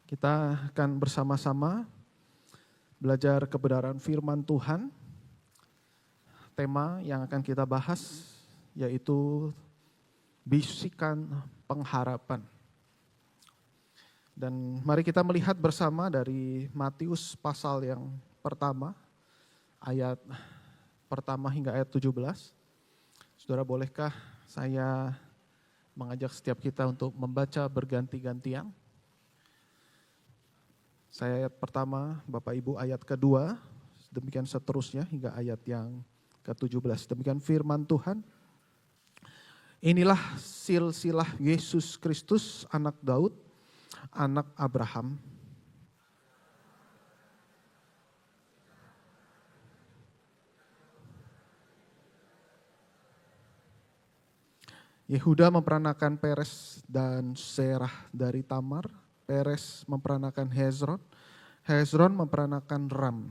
Kita akan bersama-sama belajar kebenaran firman Tuhan. Tema yang akan kita bahas yaitu bisikan pengharapan. Dan mari kita melihat bersama dari Matius pasal yang pertama, ayat pertama hingga ayat 17. Saudara, bolehkah saya mengajak setiap kita untuk membaca berganti-gantian? Saya ayat pertama, Bapak Ibu ayat kedua, demikian seterusnya hingga ayat yang ke-17. Demikian firman Tuhan. Inilah silsilah Yesus Kristus, anak Daud, anak Abraham. Yehuda memperanakan Peres dan Serah dari Tamar. Peres memperanakan Hezron. Hezron memperanakan Ram.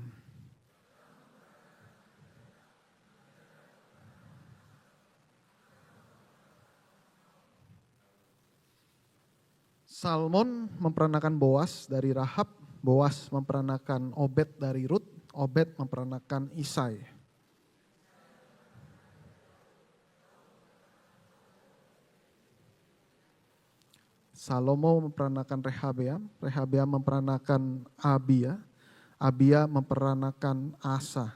Salmon memperanakan Boas dari Rahab. Boas memperanakan Obed dari Rut. Obed memperanakan Isai. Salomo memperanakan Rehabeam. Rehabeam memperanakan Abia. Abia memperanakan Asa.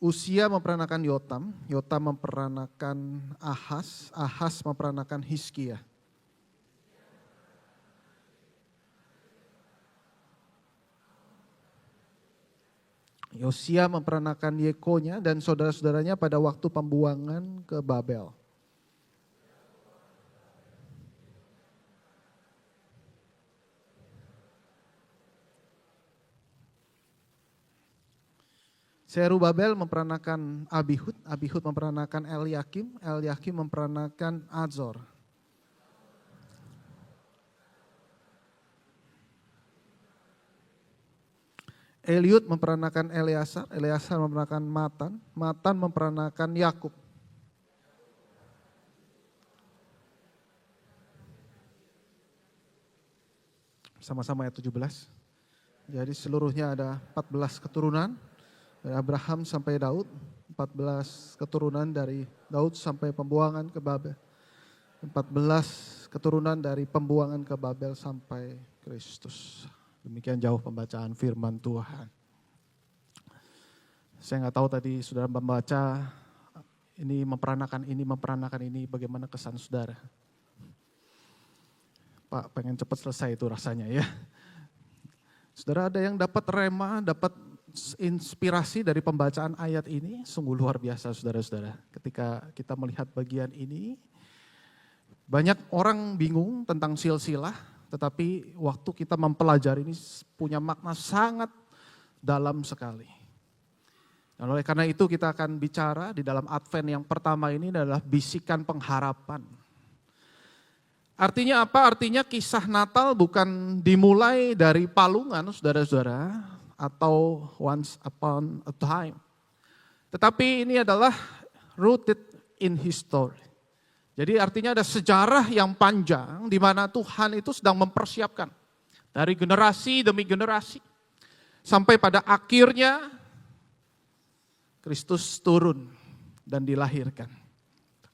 Usia memperanakan Yotam. Yotam memperanakan Ahas. Ahas memperanakan Hizkia. Yosia memperanakan Yekonya dan saudara-saudaranya pada waktu pembuangan ke Babel. Zerubabel memperanakan Abihud. Abihud memperanakan Eliakim. Eliakim memperanakan Azor. Eliud memperanakan Eleasar, Eleasar memperanakan Matan, Matan memperanakan Yakub. Sama-sama ayat 17. Jadi seluruhnya ada 14 keturunan, dari Abraham sampai Daud, 14 keturunan dari Daud sampai pembuangan ke Babel. 14 keturunan dari pembuangan ke Babel sampai Kristus. Demikian jauh pembacaan firman Tuhan. Saya nggak tahu tadi saudara membaca ini memperanakan ini, bagaimana kesan saudara? Pak, pengen cepat selesai itu rasanya ya. Saudara, ada yang dapat rema, dapat inspirasi dari pembacaan ayat ini, sungguh luar biasa saudara-saudara. Ketika kita melihat bagian ini, banyak orang bingung tentang silsilah. Tetapi waktu kita mempelajari ini punya makna sangat dalam sekali. Dan oleh karena itu kita akan bicara di dalam Advent yang pertama ini adalah bisikan pengharapan. Artinya apa? Artinya kisah Natal bukan dimulai dari palungan saudara-saudara atau once upon a time. Tetapi ini adalah rooted in history. Jadi artinya ada sejarah yang panjang di mana Tuhan itu sedang mempersiapkan dari generasi demi generasi. Sampai pada akhirnya Kristus turun dan dilahirkan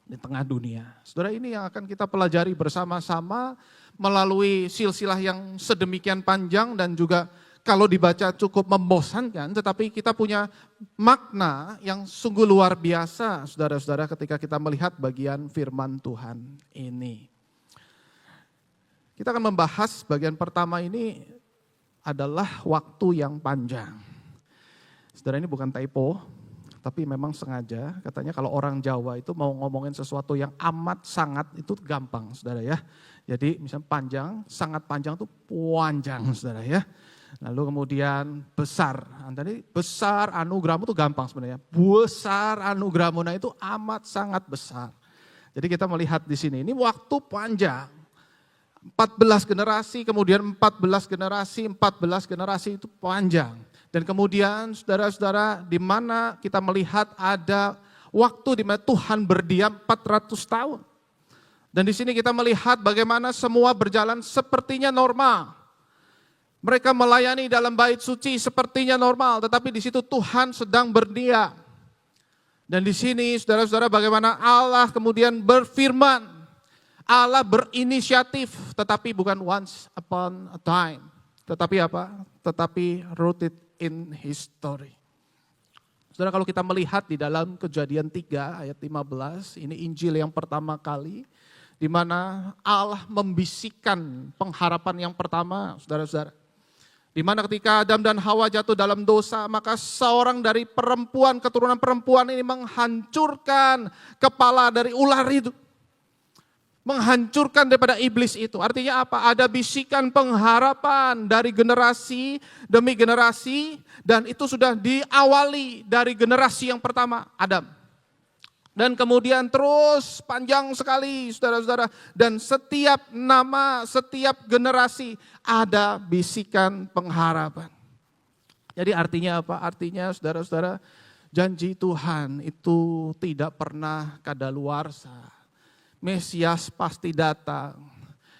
di tengah dunia. Saudara, ini yang akan kita pelajari bersama-sama melalui silsilah yang sedemikian panjang dan juga kalau dibaca cukup membosankan, tetapi kita punya makna yang sungguh luar biasa, saudara-saudara, ketika kita melihat bagian firman Tuhan ini. Kita akan membahas bagian pertama ini adalah waktu yang panjang. Saudara, ini bukan typo, tapi memang sengaja. Katanya kalau orang Jawa itu mau ngomongin sesuatu yang amat sangat itu gampang, saudara ya. Jadi misalnya panjang, sangat panjang itu panjang, saudara ya. Lalu kemudian besar, tadi besar anugerahmu itu gampang sebenarnya. Besar anugerahmu, nah itu amat sangat besar. Jadi kita melihat di sini, ini waktu panjang. 14 generasi, kemudian 14 generasi itu panjang. Dan kemudian saudara-saudara, di mana kita melihat ada waktu di mana Tuhan berdiam 400 tahun. Dan di sini kita melihat bagaimana semua berjalan sepertinya normal. Mereka melayani dalam bait suci sepertinya normal, tetapi di situ Tuhan sedang berdiam. Dan di sini saudara-saudara bagaimana Allah kemudian berfirman, Allah berinisiatif, tetapi bukan once upon a time. Tetapi apa? Tetapi rooted in history. Saudara, kalau kita melihat di dalam Kejadian 3 ayat 15, ini Injil yang pertama kali, di mana Allah membisikkan pengharapan yang pertama, saudara-saudara. Di mana ketika Adam dan Hawa jatuh dalam dosa, maka seorang dari perempuan, keturunan perempuan ini menghancurkan kepala dari ular itu. Menghancurkan daripada iblis itu. Artinya apa? Ada bisikan pengharapan dari generasi demi generasi, dan itu sudah diawali dari generasi yang pertama, Adam. Dan kemudian terus panjang sekali saudara-saudara. Dan setiap nama, setiap generasi ada bisikan pengharapan. Jadi artinya apa? Artinya saudara-saudara, janji Tuhan itu tidak pernah kadaluarsa. Mesias pasti datang.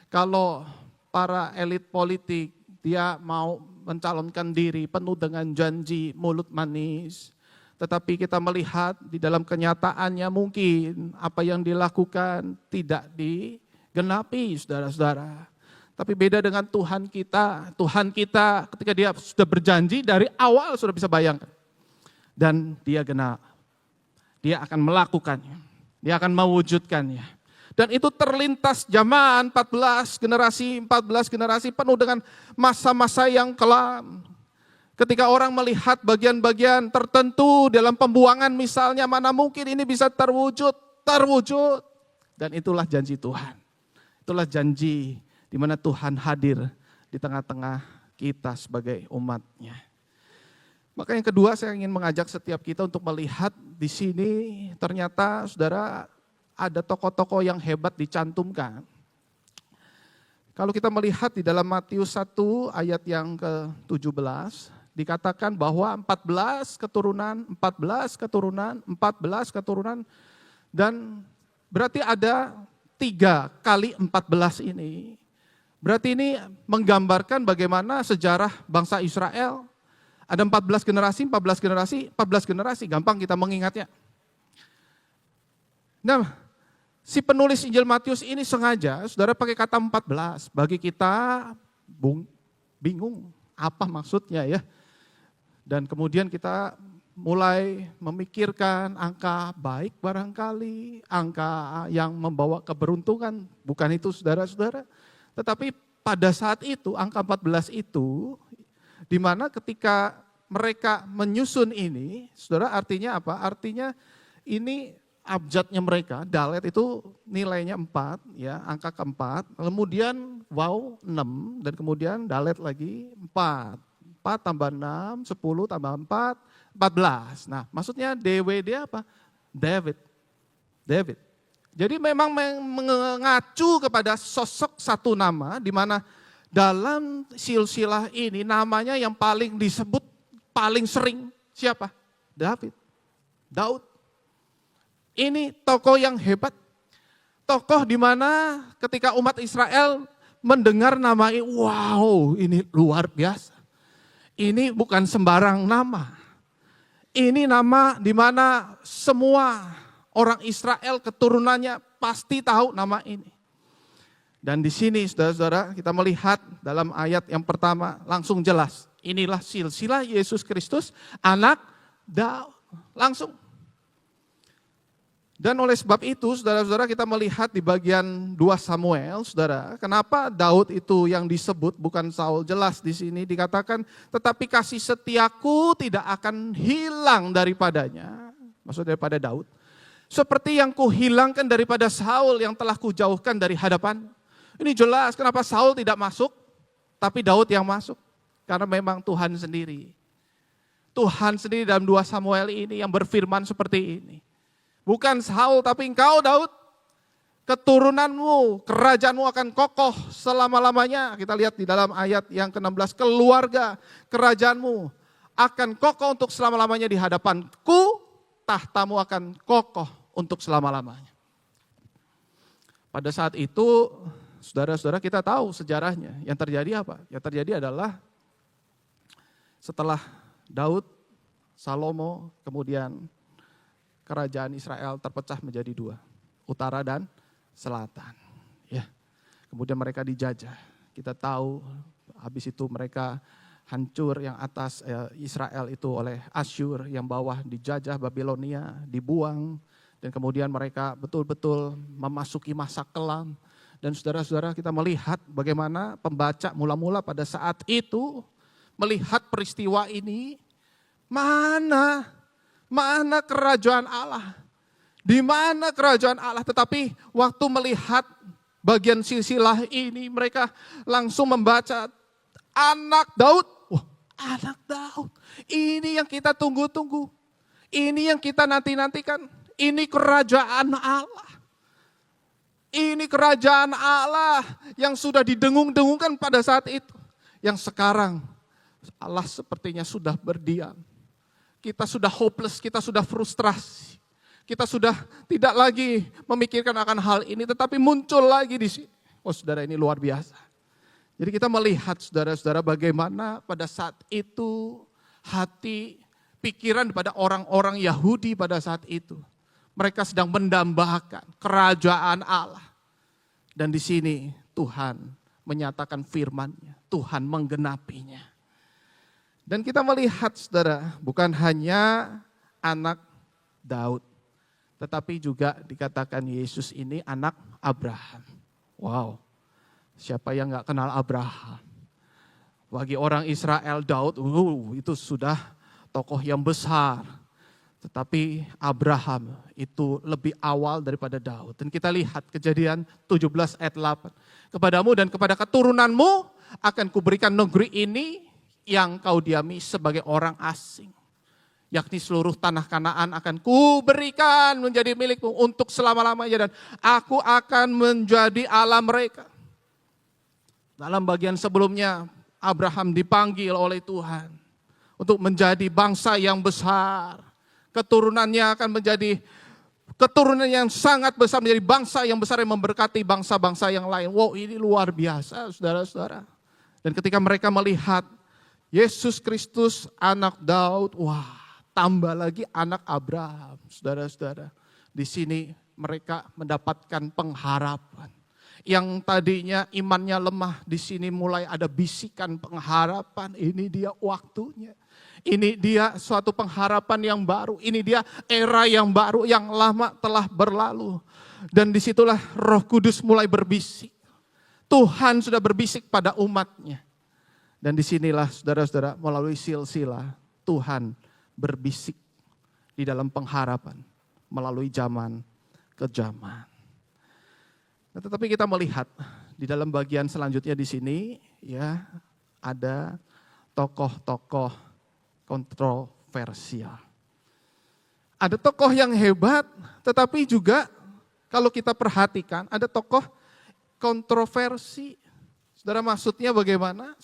Kalau para elit politik dia mau mencalonkan diri penuh dengan janji mulut manis. Tetapi kita melihat di dalam kenyataannya mungkin apa yang dilakukan tidak digenapi saudara-saudara. Tapi beda dengan Tuhan kita. Tuhan kita ketika dia sudah berjanji dari awal sudah bisa bayangkan. Dan dia genap. Dia akan melakukannya. Dia akan mewujudkannya. Dan itu terlintas zaman 14 generasi penuh dengan masa-masa yang kelam. Ketika orang melihat bagian-bagian tertentu dalam pembuangan misalnya, mana mungkin ini bisa terwujud. Dan itulah janji Tuhan. Itulah janji di mana Tuhan hadir di tengah-tengah kita sebagai umat-Nya. Maka yang kedua saya ingin mengajak setiap kita untuk melihat di sini ternyata saudara ada tokoh-tokoh yang hebat dicantumkan. Kalau kita melihat di dalam Matius 1 ayat yang ke-17, dikatakan bahwa 14 keturunan, dan berarti ada 3 kali 14 ini. Berarti ini menggambarkan bagaimana sejarah bangsa Israel. Ada 14 generasi, gampang kita mengingatnya. Nah, si penulis Injil Matius ini sengaja, saudara pakai kata 14. Bagi kita bingung, apa maksudnya ya. Dan kemudian kita mulai memikirkan angka baik barangkali, angka yang membawa keberuntungan. Bukan itu saudara-saudara. Tetapi pada saat itu, angka 14 itu, di mana ketika mereka menyusun ini, saudara artinya apa? Artinya ini abjadnya mereka, dalet itu nilainya 4, ya, angka keempat, kemudian waw 6, dan kemudian dalet lagi 4. 4 tambah 6, 10 tambah 4, 14. Nah maksudnya DWD apa? David. Jadi memang mengacu kepada sosok satu nama, di mana dalam silsilah ini namanya yang paling disebut, paling sering siapa? Daud. Ini tokoh yang hebat, tokoh di mana ketika umat Israel mendengar nama ini, wow ini luar biasa. Ini bukan sembarang nama. Ini nama di mana semua orang Israel keturunannya pasti tahu nama ini. Dan di sini saudara-saudara kita melihat dalam ayat yang pertama langsung jelas. Inilah silsilah Yesus Kristus, anak Daud. Langsung. Dan oleh sebab itu, saudara-saudara kita melihat di bagian 2 Samuel, saudara, kenapa Daud itu yang disebut, bukan Saul. Jelas di sini dikatakan, tetapi kasih setiaku tidak akan hilang daripadanya. Maksud daripada Daud. Seperti yang kuhilangkan daripada Saul yang telah kujauhkan dari hadapan. Ini jelas kenapa Saul tidak masuk, tapi Daud yang masuk. Karena memang Tuhan sendiri. Tuhan sendiri dalam 2 Samuel ini yang berfirman seperti ini. Bukan Saul tapi engkau Daud, keturunanmu, kerajaanmu akan kokoh selama-lamanya. Kita lihat di dalam ayat yang ke-16, keluarga kerajaanmu akan kokoh untuk selama-lamanya di hadapanku, tahtamu akan kokoh untuk selama-lamanya. Pada saat itu, saudara-saudara, kita tahu sejarahnya. Yang terjadi apa? Yang terjadi adalah setelah Daud, Salomo, kemudian kerajaan Israel terpecah menjadi dua, utara dan selatan. Ya, kemudian mereka dijajah. Kita tahu habis itu mereka hancur, yang atas Israel itu oleh Asyur, yang bawah dijajah Babilonia, dibuang. Dan kemudian mereka betul-betul memasuki masa kelam. Dan saudara-saudara, kita melihat bagaimana pembaca mula-mula pada saat itu melihat peristiwa ini. Mana kerajaan Allah? Di mana kerajaan Allah? Tetapi waktu melihat bagian silsilah ini, mereka langsung membaca anak Daud. Wah, anak Daud. Ini yang kita tunggu-tunggu. Ini yang kita nanti-nantikan. Ini kerajaan Allah. Ini kerajaan Allah yang sudah didengung-dengungkan pada saat itu. Yang sekarang Allah sepertinya sudah berdiam. Kita sudah hopeless, kita sudah frustrasi. Kita sudah tidak lagi memikirkan akan hal ini, tetapi muncul lagi di sini. Oh saudara, ini luar biasa. Jadi kita melihat saudara-saudara bagaimana pada saat itu hati, pikiran pada orang-orang Yahudi pada saat itu. Mereka sedang mendambakan kerajaan Allah. Dan di sini Tuhan menyatakan firman-Nya, Tuhan menggenapinya. Dan kita melihat saudara, bukan hanya anak Daud, tetapi juga dikatakan Yesus ini anak Abraham. Wow, siapa yang gak kenal Abraham? Bagi orang Israel, Daud itu sudah tokoh yang besar. Tetapi Abraham itu lebih awal daripada Daud. Dan kita lihat Kejadian 17 ayat 8. Kepadamu dan kepada keturunanmu akan kuberikan negeri ini yang kau diami sebagai orang asing. Yakni seluruh tanah Kanaan akan kuberikan menjadi milikmu untuk selama-lamanya. Dan aku akan menjadi Allah mereka. Dalam bagian sebelumnya Abraham dipanggil oleh Tuhan untuk menjadi bangsa yang besar. Keturunannya akan menjadi keturunan yang sangat besar, menjadi bangsa yang besar yang memberkati bangsa-bangsa yang lain. Wow, ini luar biasa saudara-saudara. Dan ketika mereka melihat Yesus Kristus anak Daud, wah tambah lagi anak Abraham. Saudara-saudara, di sini mereka mendapatkan pengharapan. Yang tadinya imannya lemah, di sini mulai ada bisikan pengharapan. Ini dia waktunya. Ini dia suatu pengharapan yang baru. Ini dia era yang baru, yang lama telah berlalu. Dan disitulah Roh Kudus mulai berbisik. Tuhan sudah berbisik pada umatnya. Dan disinilah saudara-saudara melalui silsilah Tuhan berbisik di dalam pengharapan. Melalui zaman ke zaman. Nah, tetapi kita melihat di dalam bagian selanjutnya di sini ya ada tokoh-tokoh kontroversial. Ada tokoh yang hebat, tetapi juga kalau kita perhatikan ada tokoh kontroversi. Saudara, maksudnya bagaimana?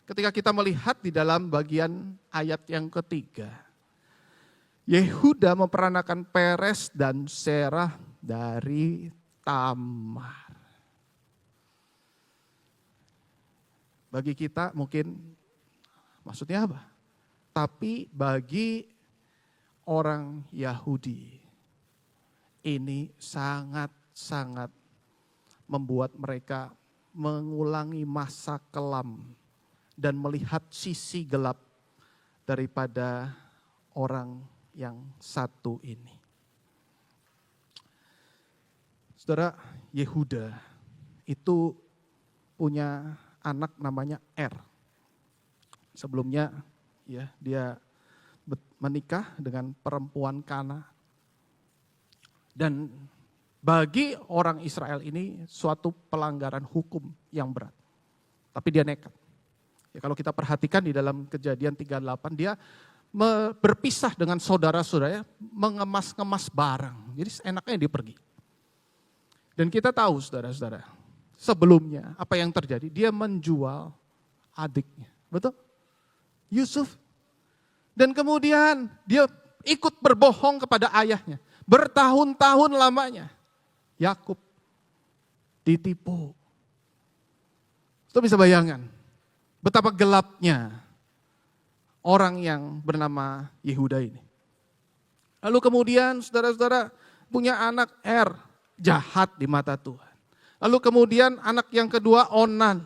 Ketika kita melihat di dalam bagian ayat yang ketiga. Yehuda memperanakan Peres dan Serah dari Tamar. Bagi kita mungkin maksudnya apa? Tapi bagi orang Yahudi ini sangat-sangat membuat mereka mengulangi masa kelam dan melihat sisi gelap daripada orang yang satu ini. Saudara, Yehuda itu punya anak namanya Sebelumnya ya dia menikah dengan perempuan Kana. Dan bagi orang Israel ini suatu pelanggaran hukum yang berat. Tapi dia nekat. Ya, kalau kita perhatikan di dalam Kejadian 38 dia berpisah dengan saudara-saudaranya mengemas-ngemas barang. Jadi enaknya dia pergi. Dan kita tahu saudara-saudara, sebelumnya apa yang terjadi? Dia menjual adiknya. Betul? Yusuf Dan kemudian dia ikut berbohong kepada ayahnya. Bertahun-tahun lamanya. Yakub ditipu. Itu bisa bayangkan betapa gelapnya orang yang bernama Yehuda ini. Lalu kemudian saudara-saudara punya anak jahat di mata Tuhan. Lalu kemudian anak yang kedua Onan.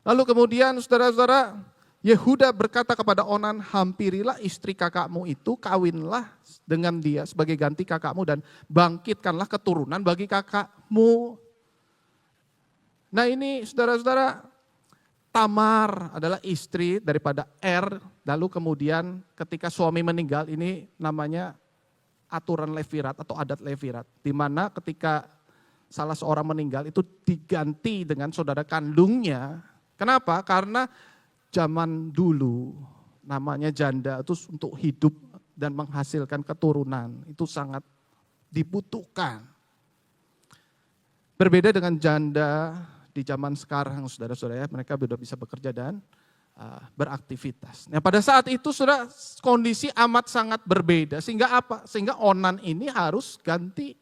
Lalu kemudian saudara-saudara Yehuda berkata kepada Onan, hampirilah istri kakakmu itu, kawinlah dengan dia sebagai ganti kakakmu dan bangkitkanlah keturunan bagi kakakmu. Nah ini saudara-saudara, Tamar adalah istri daripada lalu kemudian ketika suami meninggal, ini namanya aturan Levirat atau adat Levirat, di mana ketika salah seorang meninggal itu diganti dengan saudara kandungnya. Kenapa? Karena zaman dulu namanya janda itu untuk hidup dan menghasilkan keturunan itu sangat dibutuhkan. Berbeda dengan janda di zaman sekarang, saudara-saudara, mereka sudah bisa bekerja dan beraktivitas. Nah, pada saat itu saudara kondisi amat sangat berbeda, sehingga apa? Sehingga Onan ini harus ganti.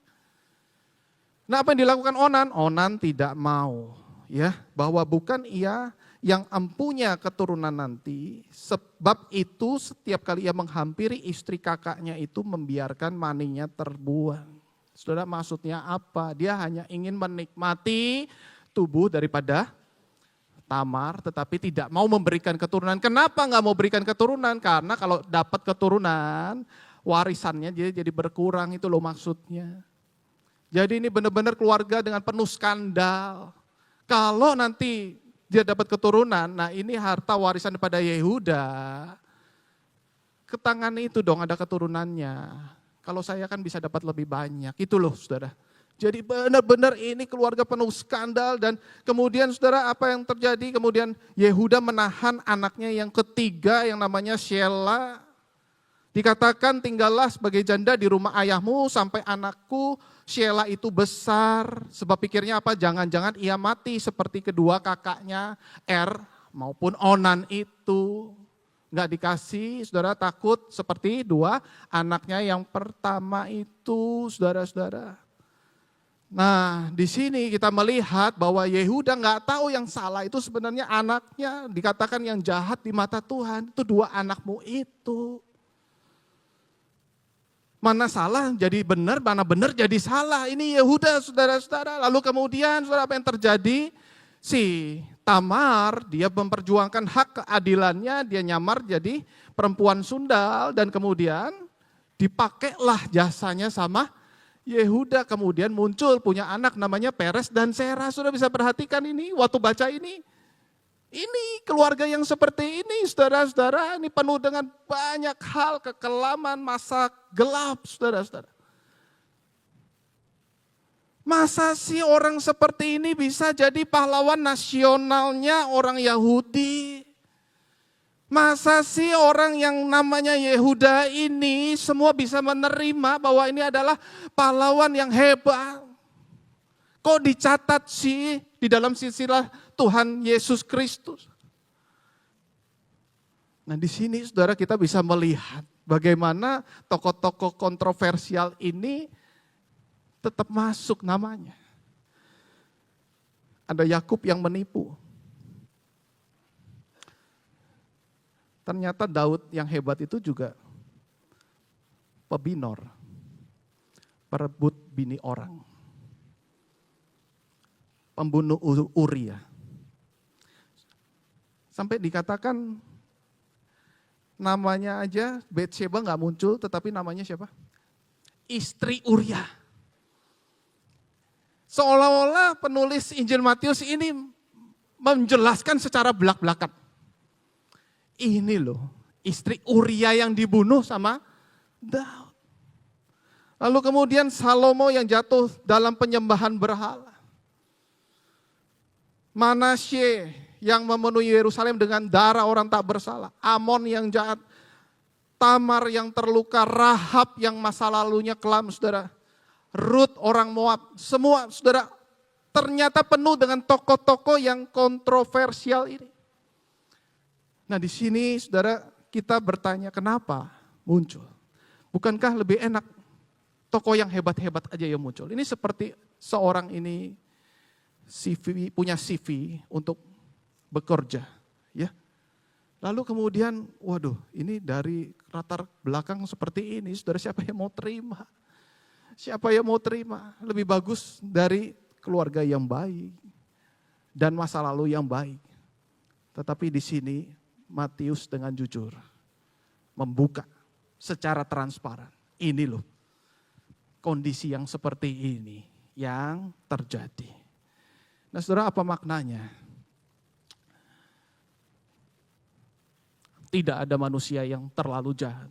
Nah, apa yang dilakukan Onan? Onan tidak mau, ya, bahwa bukan ia yang empunya keturunan nanti, sebab itu setiap kali ia menghampiri istri kakaknya itu membiarkan maninya terbuang. Saudara, maksudnya apa? Dia hanya ingin menikmati tubuh daripada Tamar, tetapi tidak mau memberikan keturunan. Kenapa nggak mau berikan keturunan? Karena kalau dapat keturunan, warisannya jadi berkurang, itu loh maksudnya. Jadi ini benar-benar keluarga dengan penuh skandal. Kalau nanti dia dapat keturunan, nah ini harta warisan daripada Yehuda, ke tangan itu dong ada keturunannya. Kalau saya kan bisa dapat lebih banyak, itu loh saudara. Jadi benar-benar ini keluarga penuh skandal dan kemudian saudara apa yang terjadi? Kemudian Yehuda menahan anaknya yang ketiga yang namanya Shelah. Dikatakan tinggallah sebagai janda di rumah ayahmu sampai anakku Shelah itu besar. Sebab pikirnya apa? Jangan-jangan ia mati seperti kedua kakaknya maupun Onan itu. Enggak dikasih, saudara, takut seperti dua anaknya yang pertama itu, saudara-saudara. Nah, di sini kita melihat bahwa Yehuda nggak tahu yang salah itu sebenarnya anaknya, dikatakan yang jahat di mata Tuhan, itu dua anakmu itu. Mana salah jadi benar, mana benar jadi salah. Ini Yehuda, saudara-saudara. Lalu kemudian, saudara, apa yang terjadi? Si Tamar, dia memperjuangkan hak keadilannya, dia nyamar jadi perempuan sundal, dan kemudian dipakailah jasanya sama Yehuda. Kemudian muncul punya anak namanya Peres dan Serah. Sudah bisa perhatikan ini waktu baca ini. Ini keluarga yang seperti ini, saudara-saudara, ini penuh dengan banyak hal kekelaman, masa gelap, saudara-saudara. Masa sih orang seperti ini bisa jadi pahlawan nasionalnya orang Yahudi? Masa sih orang yang namanya Yehuda ini semua bisa menerima bahwa ini adalah pahlawan yang hebat? Kok dicatat sih di dalam silsilah Tuhan Yesus Kristus? Nah, di sini saudara kita bisa melihat bagaimana tokoh-tokoh kontroversial ini tetap masuk namanya. Ada Yakub yang menipu. Ternyata Daud yang hebat itu juga pebinor, perebut bini orang, pembunuh Uria. Sampai dikatakan namanya aja Betsheba nggak muncul, tetapi namanya siapa? Istri Uria. Seolah-olah penulis Injil Matius ini menjelaskan secara belak-belakan. Ini loh, istri Uria yang dibunuh sama Daud. Lalu kemudian Salomo yang jatuh dalam penyembahan berhala. Manasye yang memenuhi Yerusalem dengan darah orang tak bersalah. Amon yang jahat. Tamar yang terluka. Rahab yang masa lalunya kelam, saudara. Rut orang Moab. Semua, saudara, ternyata penuh dengan tokoh-tokoh yang kontroversial ini. Nah, di sini saudara kita bertanya kenapa muncul? Bukankah lebih enak tokoh yang hebat-hebat aja yang muncul? Ini seperti seorang ini punya CV untuk bekerja, ya. Lalu kemudian, waduh, ini dari latar belakang seperti ini, saudara, siapa yang mau terima? Siapa yang mau terima? Lebih bagus dari keluarga yang baik dan masa lalu yang baik. Tetapi di sini Matius dengan jujur membuka secara transparan. Ini loh kondisi yang seperti ini yang terjadi. Nah, saudara, apa maknanya? Tidak ada manusia yang terlalu jahat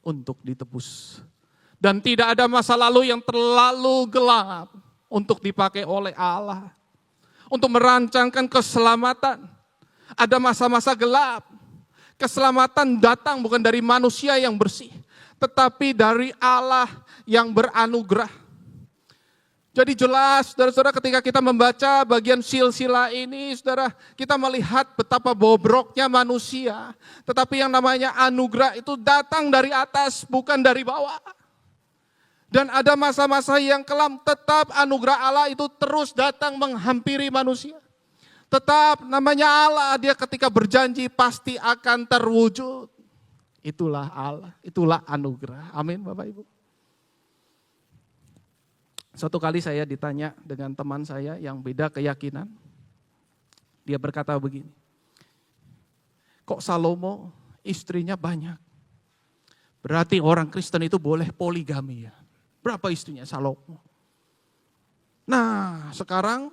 untuk ditebus. Dan tidak ada masa lalu yang terlalu gelap untuk dipakai oleh Allah. Untuk merancangkan keselamatan. Ada masa-masa gelap. Keselamatan datang bukan dari manusia yang bersih. Tetapi dari Allah yang beranugerah. Jadi jelas, saudara-saudara, ketika kita membaca bagian silsilah ini, saudara, kita melihat betapa bobroknya manusia. Tetapi yang namanya anugerah itu datang dari atas, bukan dari bawah. Dan ada masa-masa yang kelam, tetap anugerah Allah itu terus datang menghampiri manusia. Tetap namanya Allah, dia ketika berjanji pasti akan terwujud. Itulah Allah, itulah anugerah. Amin Bapak Ibu. Suatu kali saya ditanya dengan teman saya yang beda keyakinan. Dia berkata begini, kok Salomo istrinya banyak? Berarti orang Kristen itu boleh poligami ya? Berapa istrinya Salomo? Nah sekarang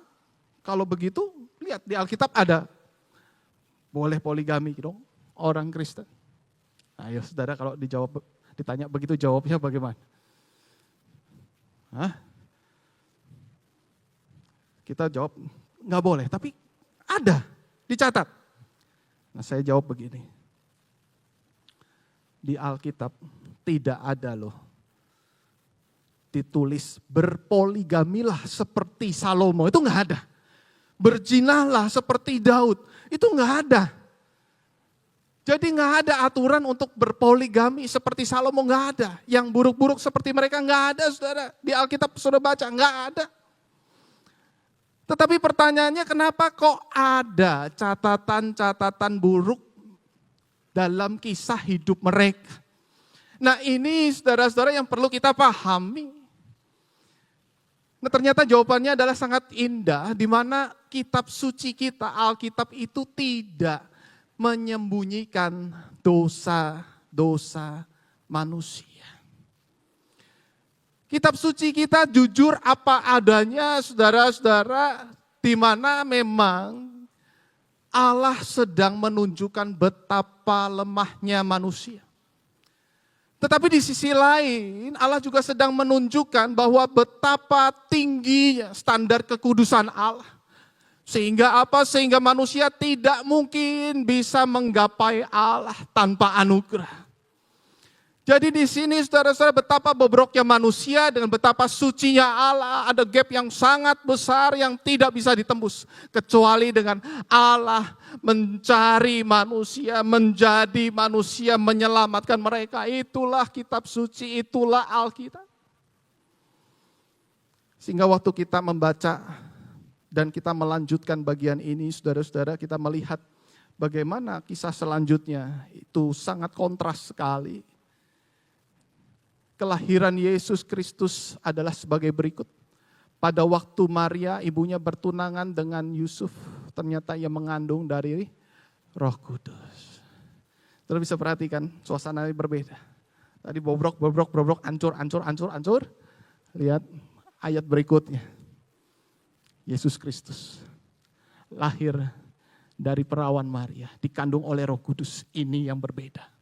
kalau begitu lihat di Alkitab ada. Boleh poligami dong orang Kristen. Ayo saudara, kalau ditanya begitu jawabnya bagaimana? Hah? Kita jawab, nggak boleh, tapi ada, dicatat. Nah saya jawab begini, di Alkitab tidak ada loh, ditulis berpoligamilah seperti Salomo, itu nggak ada. Berzinahlah seperti Daud, itu nggak ada. Jadi nggak ada aturan untuk berpoligami seperti Salomo, nggak ada. Yang buruk-buruk seperti mereka nggak ada, saudara. Di Alkitab sudah baca, nggak ada. Tetapi pertanyaannya kenapa kok ada catatan-catatan buruk dalam kisah hidup mereka? Nah ini saudara-saudara yang perlu kita pahami. Nah ternyata jawabannya adalah sangat indah, di mana kitab suci kita, Alkitab itu tidak menyembunyikan dosa-dosa manusia. Kitab suci kita jujur apa adanya, saudara-saudara, di mana memang Allah sedang menunjukkan betapa lemahnya manusia. Tetapi di sisi lain, Allah juga sedang menunjukkan bahwa betapa tingginya standar kekudusan Allah. Sehingga apa? Sehingga manusia tidak mungkin bisa menggapai Allah tanpa anugerah. Jadi di sini saudara-saudara betapa bobroknya manusia dengan betapa sucinya Allah. Ada gap yang sangat besar yang tidak bisa ditembus. Kecuali dengan Allah mencari manusia, menjadi manusia, menyelamatkan mereka. Itulah kitab suci, itulah Alkitab. Sehingga waktu kita membaca dan kita melanjutkan bagian ini, saudara-saudara, kita melihat bagaimana kisah selanjutnya. Itu sangat kontras sekali. Kelahiran Yesus Kristus adalah sebagai berikut. Pada waktu Maria ibunya bertunangan dengan Yusuf, ternyata ia mengandung dari Roh Kudus. Terus bisa perhatikan suasananya berbeda. Tadi bobrok, hancur. Lihat ayat berikutnya. Yesus Kristus lahir dari perawan Maria, dikandung oleh Roh Kudus. Ini yang berbeda.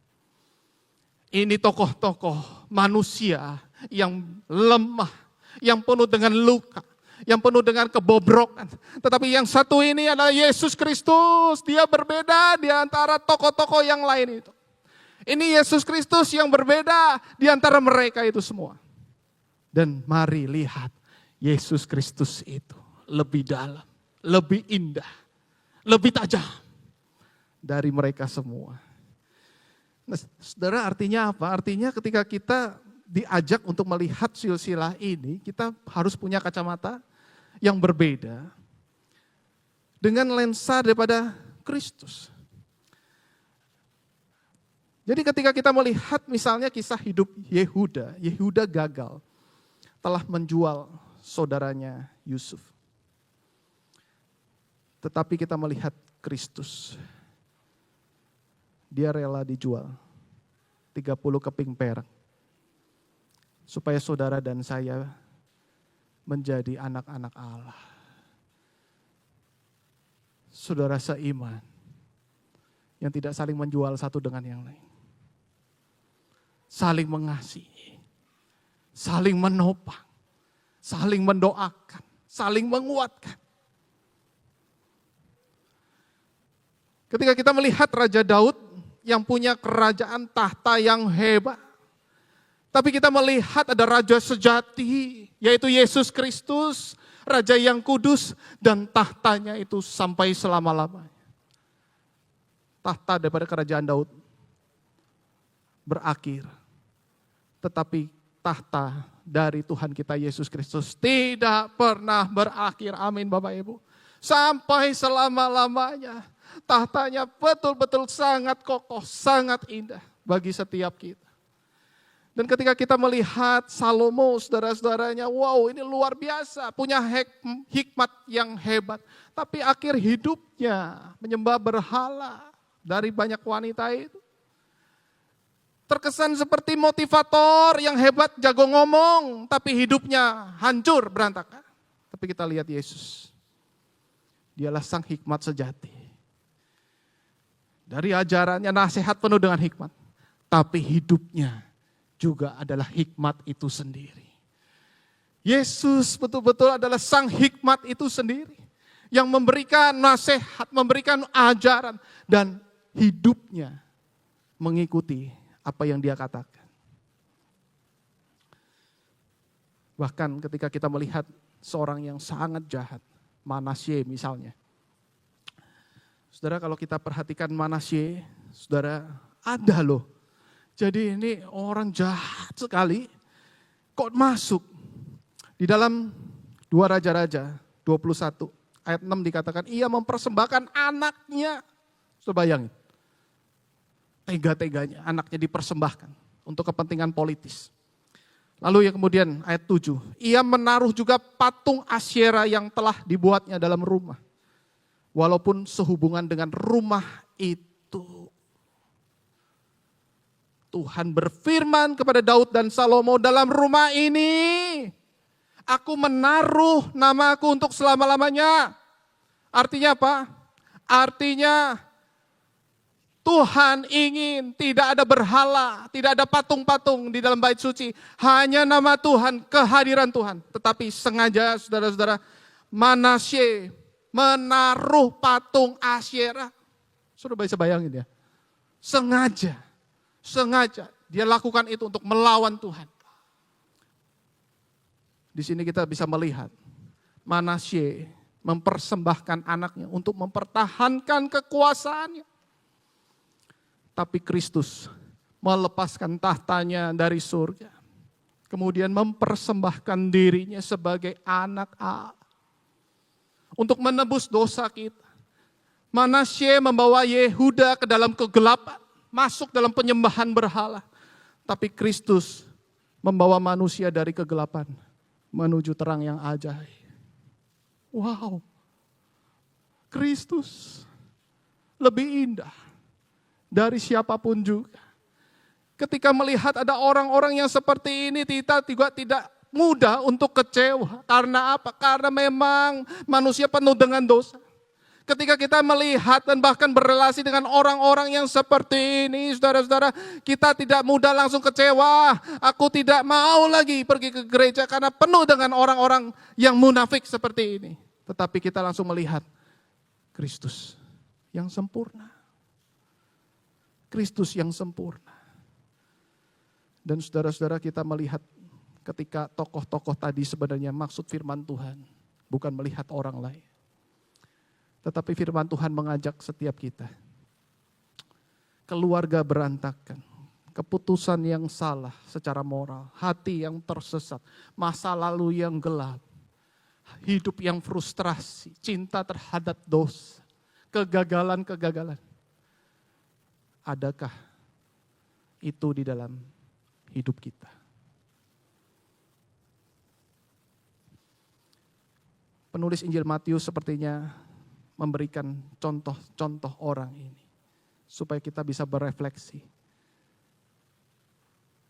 Ini tokoh-tokoh manusia yang lemah, yang penuh dengan luka, yang penuh dengan kebobrokan. Tetapi yang satu ini adalah Yesus Kristus. Dia berbeda di antara tokoh-tokoh yang lain itu. Ini Yesus Kristus yang berbeda di antara mereka itu semua. Dan mari lihat Yesus Kristus itu lebih dalam, lebih indah, lebih tajam dari mereka semua. Nah, saudara, artinya apa? Artinya ketika kita diajak untuk melihat silsilah ini, kita harus punya kacamata yang berbeda dengan lensa daripada Kristus. Jadi ketika kita melihat misalnya kisah hidup Yehuda, Yehuda gagal, telah menjual saudaranya Yusuf. Tetapi kita melihat Kristus, dia rela dijual 30 keping perak, supaya saudara dan saya menjadi anak-anak Allah. Saudara seiman, yang tidak saling menjual satu dengan yang lain. Saling mengasihi, saling menopang, saling mendoakan, saling menguatkan. Ketika kita melihat Raja Daud yang punya kerajaan tahta yang hebat, tapi kita melihat ada Raja sejati, yaitu Yesus Kristus, Raja yang kudus, dan tahtanya itu sampai selama-lamanya. Tahta daripada kerajaan Daud berakhir, tetapi tahta dari Tuhan kita Yesus Kristus tidak pernah berakhir. Amin Bapak Ibu. Sampai selama-lamanya. Tahtanya betul-betul sangat kokoh, sangat indah bagi setiap kita. Dan ketika kita melihat Salomo, saudara-saudaranya, wow, ini luar biasa, punya hikmat yang hebat. Tapi akhir hidupnya menyembah berhala dari banyak wanita itu. Terkesan seperti motivator yang hebat, jago ngomong, tapi hidupnya hancur, berantakan. Tapi kita lihat Yesus. Dialah sang hikmat sejati. Dari ajarannya nasihat penuh dengan hikmat. Tapi hidupnya juga adalah hikmat itu sendiri. Yesus betul-betul adalah sang hikmat itu sendiri. Yang memberikan nasihat, memberikan ajaran. Dan hidupnya mengikuti apa yang dia katakan. Bahkan ketika kita melihat seorang yang sangat jahat. Manasye misalnya. Saudara, kalau kita perhatikan Manasye, saudara, ada loh. Jadi ini orang jahat sekali, kok masuk. Di dalam 2 Raja-Raja 21 ayat 6 dikatakan, ia mempersembahkan anaknya. Coba bayangin, tega-teganya anaknya dipersembahkan untuk kepentingan politis. Lalu yang kemudian ayat 7, ia menaruh juga patung Asyera yang telah dibuatnya dalam rumah. Walaupun sehubungan dengan rumah itu. Tuhan berfirman kepada Daud dan Salomo, dalam rumah ini aku menaruh namaku untuk selama-lamanya. Artinya apa? Artinya Tuhan ingin tidak ada berhala, tidak ada patung-patung di dalam bait suci. Hanya nama Tuhan, kehadiran Tuhan. Tetapi sengaja saudara-saudara, Manasye menaruh patung Asyera. Sudah bisa bayangin ya. Sengaja dia lakukan itu untuk melawan Tuhan. Di sini kita bisa melihat Manasye mempersembahkan anaknya untuk mempertahankan kekuasaannya. Tapi Kristus melepaskan tahtanya dari surga. Kemudian mempersembahkan dirinya sebagai anak Allah. Untuk menebus dosa kita. Manasye membawa Yehuda ke dalam kegelapan. Masuk dalam penyembahan berhala. Tapi Kristus membawa manusia dari kegelapan. Menuju terang yang ajaib. Wow. Kristus lebih indah dari siapapun juga. Ketika melihat ada orang-orang yang seperti ini, kita juga tidak mudah untuk kecewa. Karena apa? Karena memang manusia penuh dengan dosa. Ketika kita melihat dan bahkan berrelasi dengan orang-orang yang seperti ini, saudara-saudara, kita tidak mudah langsung kecewa. Aku tidak mau lagi pergi ke gereja karena penuh dengan orang-orang yang munafik seperti ini. Tetapi kita langsung melihat Kristus yang sempurna. Kristus yang sempurna. Dan saudara-saudara, kita melihat ketika tokoh-tokoh tadi sebenarnya maksud firman Tuhan bukan melihat orang lain. Tetapi firman Tuhan mengajak setiap kita. keluarga berantakan, keputusan yang salah secara moral, hati yang tersesat, masa lalu yang gelap, hidup yang frustrasi, cinta terhadap dosa, kegagalan-kegagalan. Adakah itu di dalam hidup kita? Penulis Injil Matius sepertinya memberikan contoh-contoh orang ini, supaya kita bisa berefleksi.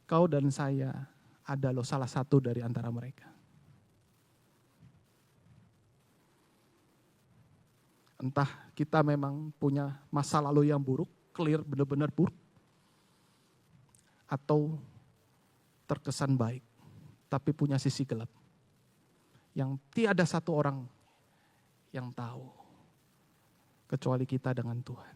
Kau dan saya ada loh salah satu dari antara mereka. Entah kita memang punya masa lalu yang buruk, clear benar-benar buruk, atau terkesan baik, tapi punya sisi gelap. Yang tiada satu orang yang tahu, kecuali kita dengan Tuhan.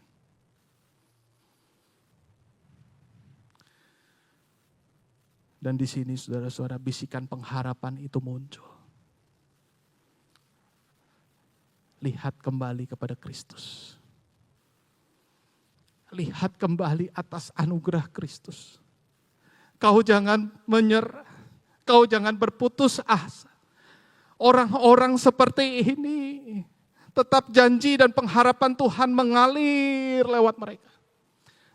Dan di sini saudara-saudara, bisikan pengharapan itu muncul. Lihat kembali kepada Kristus. Lihat kembali atas anugerah Kristus. Kau jangan menyerah. Kau jangan berputus asa. Orang-orang seperti ini, tetap janji dan pengharapan Tuhan mengalir lewat mereka.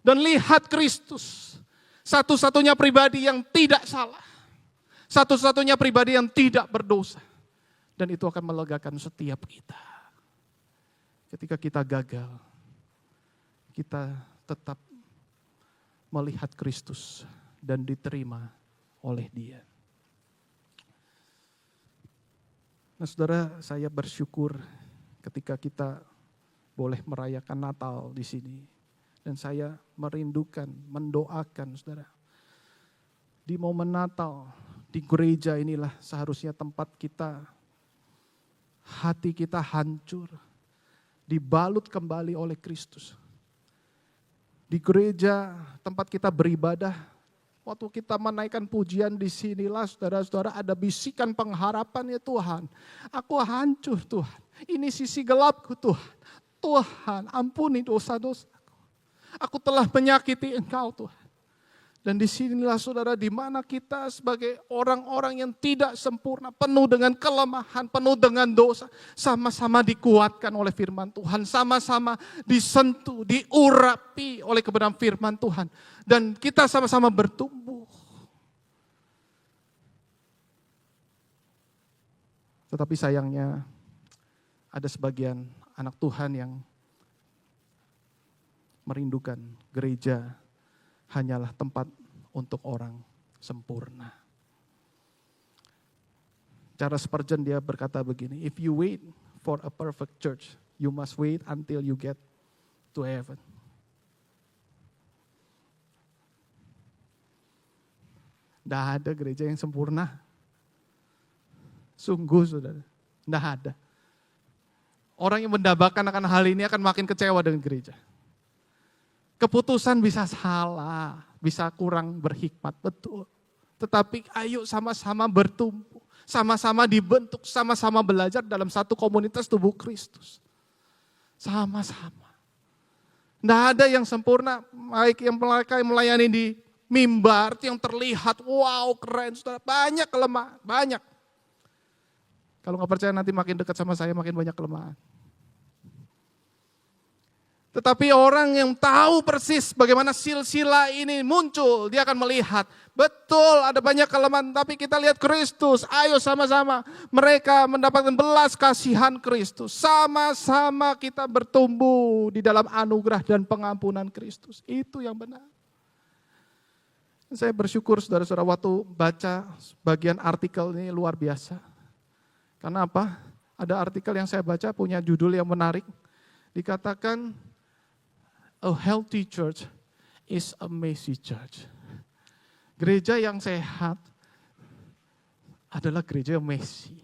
Dan lihat Kristus, satu-satunya pribadi yang tidak salah. Satu-satunya pribadi yang tidak berdosa. Dan itu akan melegakan setiap kita. Ketika kita gagal, kita tetap melihat Kristus dan diterima oleh Dia. Nah saudara, saya bersyukur ketika kita boleh merayakan Natal di sini. Dan saya merindukan, mendoakan saudara. Di momen Natal, di gereja inilah seharusnya tempat kita, hati kita hancur, dibalut kembali oleh Kristus. Di gereja tempat kita beribadah, waktu kita menaikkan pujian di sinilah saudara-saudara ada bisikan pengharapan ya Tuhan. Aku hancur Tuhan, ini sisi gelapku Tuhan. Tuhan ampuni dosa-dosaku. Aku telah menyakiti Engkau Tuhan. Dan disinilah saudara di mana kita sebagai orang-orang yang tidak sempurna, penuh dengan kelemahan, penuh dengan dosa, sama-sama dikuatkan oleh firman Tuhan, sama-sama disentuh, diurapi oleh kebenaran firman Tuhan. Dan kita sama-sama bertumbuh. Tetapi sayangnya ada sebagian anak Tuhan yang merindukan gereja hanyalah tempat untuk orang sempurna. Cara Spurgeon dia berkata begini, if you wait for a perfect church, you must wait until you get to heaven. Tidak ada gereja yang sempurna. Sungguh saudara, tidak ada. Orang yang mendambakan akan hal ini akan makin kecewa dengan gereja. Keputusan bisa salah, bisa kurang berhikmat, betul. Tetapi ayo sama-sama bertumbuh, sama-sama dibentuk, sama-sama belajar dalam satu komunitas tubuh Kristus. Sama-sama. Tidak ada yang sempurna, baik yang mereka yang melayani di mimbar, yang terlihat, wow keren, saudara. Banyak kelemahan, banyak. Kalau nggak percaya nanti makin dekat sama saya makin banyak kelemahan. Tetapi orang yang tahu persis bagaimana silsilah ini muncul, dia akan melihat, betul ada banyak kelemahan, tapi kita lihat Kristus, ayo sama-sama mereka mendapatkan belas kasihan Kristus. Sama-sama kita bertumbuh di dalam anugerah dan pengampunan Kristus, itu yang benar. Saya bersyukur saudara-saudara waktu baca bagian artikel ini luar biasa. Karena apa? Ada artikel yang saya baca punya judul yang menarik, dikatakan, a healthy church is a messy church. Gereja yang sehat adalah gereja yang messy.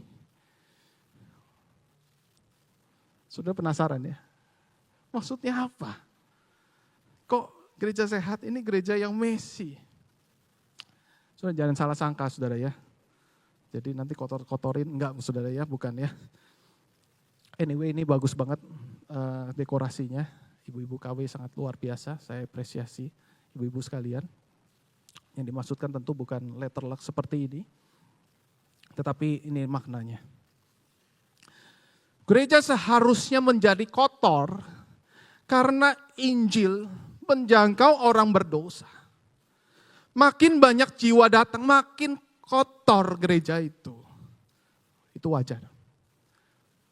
Sudah penasaran ya? Maksudnya apa? Kok gereja sehat ini gereja yang messy? Sudah jangan salah sangka saudara ya. Jadi nanti kotor-kotorin, enggak saudara ya, bukan ya. Anyway ini bagus banget dekorasinya. Ibu-ibu KW sangat luar biasa, saya apresiasi ibu-ibu sekalian. Yang dimaksudkan tentu bukan letter luck seperti ini, tetapi ini maknanya. Gereja seharusnya menjadi kotor karena Injil menjangkau orang berdosa. Makin banyak jiwa datang, makin kotor gereja itu. Itu wajar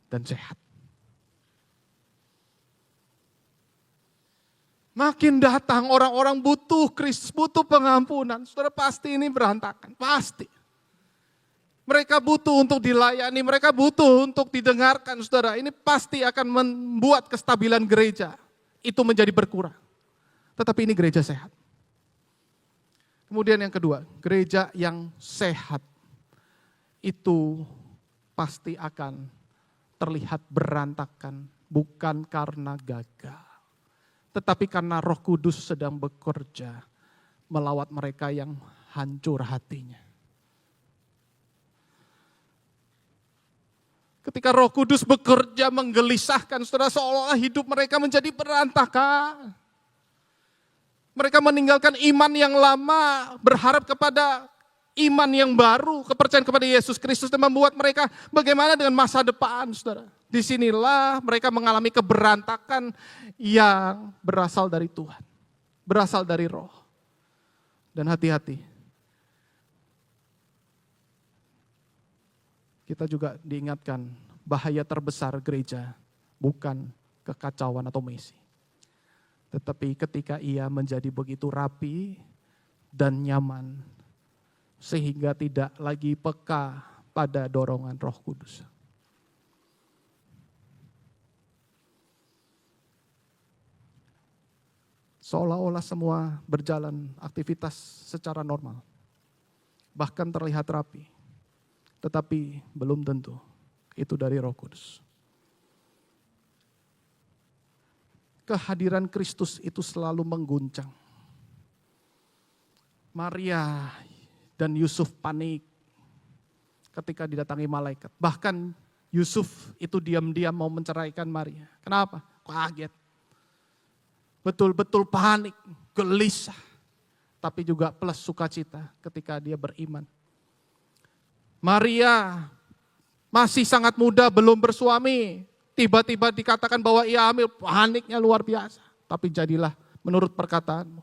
dan sehat. Makin datang orang-orang butuh Kristus, butuh pengampunan. Saudara, pasti ini berantakan, pasti. Mereka butuh untuk dilayani, mereka butuh untuk didengarkan, saudara. Ini pasti akan membuat kestabilan gereja itu menjadi berkurang. Tetapi ini gereja sehat. Kemudian yang kedua, gereja yang sehat itu pasti akan terlihat berantakan, bukan karena gagal. Tetapi karena Roh Kudus sedang bekerja melawat mereka yang hancur hatinya. Ketika Roh Kudus bekerja menggelisahkan, saudara, seolah-olah hidup mereka menjadi berantakan. Mereka meninggalkan iman yang lama, berharap kepada iman yang baru, kepercayaan kepada Yesus Kristus, dan membuat mereka bagaimana dengan masa depan, saudara. Disinilah mereka mengalami keberantakan yang berasal dari Tuhan, berasal dari Roh. Dan hati-hati, kita juga diingatkan bahaya terbesar gereja bukan kekacauan atau mesi. Tetapi ketika ia menjadi begitu rapi dan nyaman, sehingga tidak lagi peka pada dorongan Roh Kudus. Seolah-olah semua berjalan aktivitas secara normal. Bahkan terlihat rapi. Tetapi belum tentu itu dari Roh Kudus. Kehadiran Kristus itu selalu mengguncang. Maria dan Yusuf panik ketika didatangi malaikat. Bahkan Yusuf itu diam-diam mau menceraikan Maria. Kenapa? Kaget. Betul-betul panik, gelisah. Tapi juga plus sukacita ketika dia beriman. Maria masih sangat muda, belum bersuami. Tiba-tiba dikatakan bahwa ia hamil, paniknya luar biasa. Tapi jadilah menurut perkataanmu.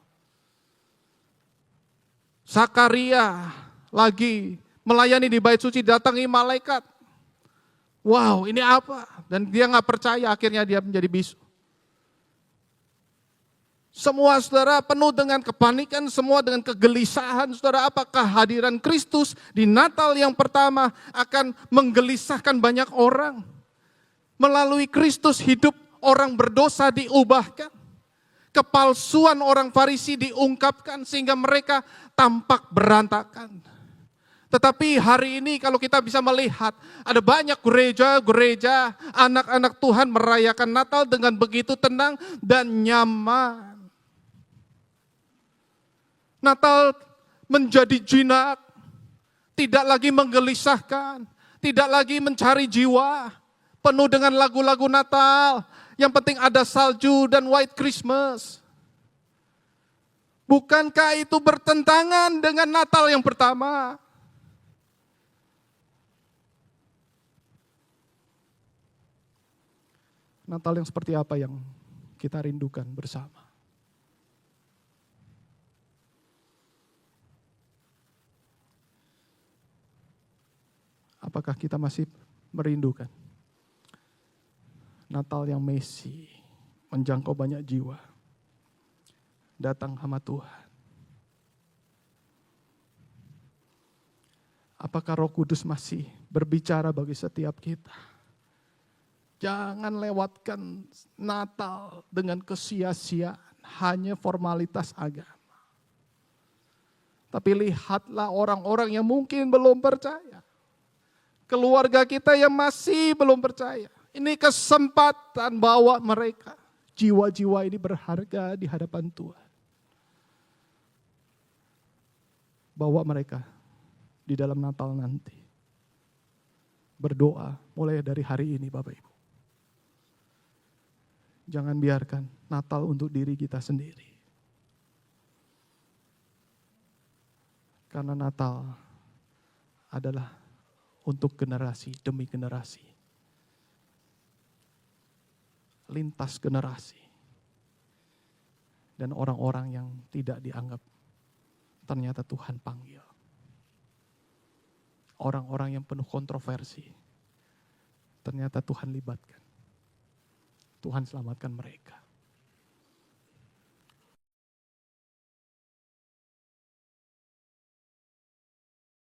Zakaria lagi melayani di bait suci, datangi malaikat. Wow, ini apa? Dan dia gak percaya, akhirnya dia menjadi bisu. Semua saudara penuh dengan kepanikan, semua dengan kegelisahan. Saudara, apakah hadiran Kristus di Natal yang pertama akan menggelisahkan banyak orang? Melalui Kristus hidup orang berdosa diubahkan. Kepalsuan orang Farisi diungkapkan sehingga mereka tampak berantakan. Tetapi hari ini kalau kita bisa melihat ada banyak gereja-gereja anak-anak Tuhan merayakan Natal dengan begitu tenang dan nyaman. Natal menjadi jinak, tidak lagi menggelisahkan, tidak lagi mencari jiwa, penuh dengan lagu-lagu Natal. Yang penting ada salju dan White Christmas. Bukankah itu bertentangan dengan Natal yang pertama? Natal yang seperti apa yang kita rindukan bersama? Apakah kita masih merindukan Natal yang mesi, menjangkau banyak jiwa, datang hamba Tuhan? Apakah Roh Kudus masih berbicara bagi setiap kita? Jangan lewatkan Natal dengan kesia-siaan, hanya formalitas agama. Tapi lihatlah orang-orang yang mungkin belum percaya. Keluarga kita yang masih belum percaya. Ini kesempatan bawa mereka. Jiwa-jiwa ini berharga di hadapan Tuhan. Bawa mereka di dalam Natal nanti. Berdoa mulai dari hari ini Bapak Ibu. Jangan biarkan Natal untuk diri kita sendiri. Karena Natal adalah untuk generasi demi generasi. Lintas generasi. Dan orang-orang yang tidak dianggap ternyata Tuhan panggil. Orang-orang yang penuh kontroversi ternyata Tuhan libatkan. Tuhan selamatkan mereka.